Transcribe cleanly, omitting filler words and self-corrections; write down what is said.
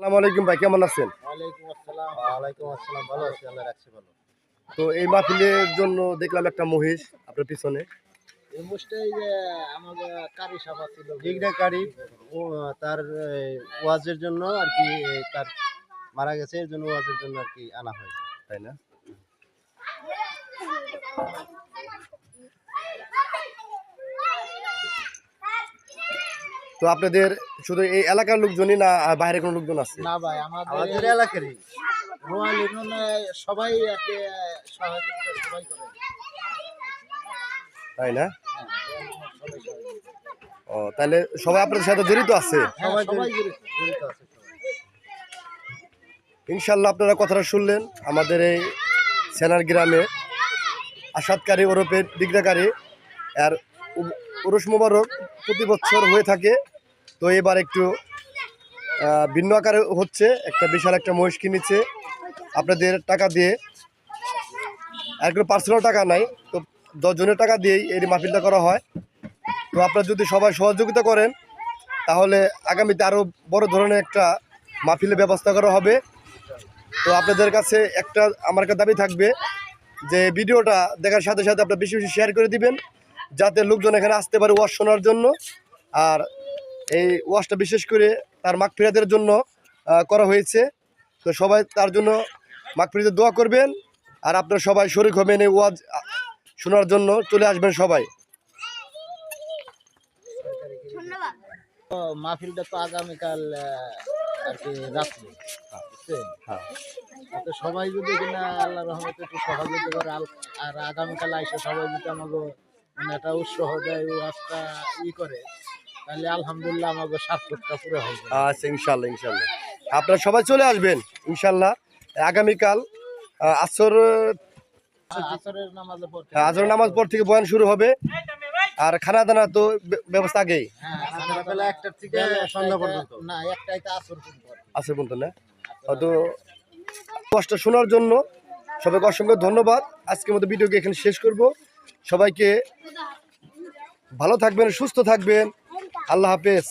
আসসালামু আলাইকুম ভাই, কেমন আছেন? ওয়ালাইকুম আসসালাম। ওয়ালাইকুম আসসালাম। ভালো আছি, আল্লাহ রাখছে ভালো। তো এই মাহফিলের জন্য দেখলাম একটা মহিষ আপনার পিছনে। এই মোষটাই যে আমাদের কারি সাবা ছিল, ডিগরা কারি, ও তার ওয়াজের জন্য আর কি, তার মারা গেছে এর জন্য ওয়াজের জন্য আর কি আনা হয়েছে, তাই না? তো আপনাদের শুধু এই এলাকার লোকজনই না, বাইরে কোনো লোকজন আছে? না ভাই, আমাদের এলাকারই রোয়াল ইউনিয়নে সবাই একে সহযোগিতা সবাই করে। তাই না? হ্যাঁ, সবাই ও, তাহলে সবাই আপনাদের সাথে জড়িত আছে? সবাই জড়িত আছে সবাই। ইনশাল্লাহ আপনারা কথাটা শুনলেন। আমাদের এই সেনার গ্রামে আসাদকারী ওরফে দিগদাকারী আর উরুস মোবারক প্রতি বছর হয়ে থাকে। তো এবার একটু ভিন্ন আকারে হচ্ছে, একটা বিশাল একটা মহিষ কিনেছে আপনাদের টাকা দিয়ে, আর কোনো পার্সোনাল টাকা নাই। তো 10 জনের টাকা দিয়েই এই মাহফিলটা করা হয়। তো আপনারা যদি সবাই সহযোগিতা করেন তাহলে আগামীতে আরও বড় ধরনের একটা মাহফিলের ব্যবস্থা করা হবে। তো আপনাদের কাছে একটা আমার একটা দাবি থাকবে যে ভিডিওটা দেখার সাথে সাথে আপনারা বেশি বেশি শেয়ার করে দিবেন, যাতে লোকজন এখানে আসতে পারে ওয়াজ শোনার জন্য। আর এই ওয়াজটা বিশেষ করে তার মাগফিরাতের জন্য করা হয়েছে। তো সবাই তার জন্য মাগফিরাতের দোয়া করবেন, আর আপনারা সবাই শরীক হবেন এই ওয়াজ শোনার জন্য, চলে আসবেন সবাই। তো মাহফিলটা তো আগামীকাল আর কি রাত্রে, বুঝছেন? হ্যাঁ, তো সবাই যদি কিনা আল্লাহ রহমতে একটু সহযোগিতা করে, আর আগামীকাল আইসে সবাই যদি আমাকে মানে একটা উৎসাহ দেয়, ও আজটা করে, তাহলে আলহামদুলিল্লাহ আমাকে সার্থকটা পুরো হয়ে যাবে। আচ্ছা, ইনশাল্লাহ ইনশাল্লাহ আপনারা সবাই চলে আসবেন ইনশাল্লাহ। আগামীকাল আসর আসরের নামাজের পর আসর নামাজ পর থেকে বয়ান শুরু হবে, আর খানা দানা তো ব্যবস্থা আগেই সন্ধ্যাবেলা 1টা থেকে সন্ধ্যা পর্যন্ত, না 1টায় তো আসর পর্যন্ত আছে বলতো না। তো কষ্ট শোনার জন্য সবাইকে অসংখ্য ধন্যবাদ। আজকের মতো ভিডিওকে এখানে শেষ করব। সবাইকে ভালো থাকবেন, সুস্থ থাকবেন। আল্লাহ হাফেজ।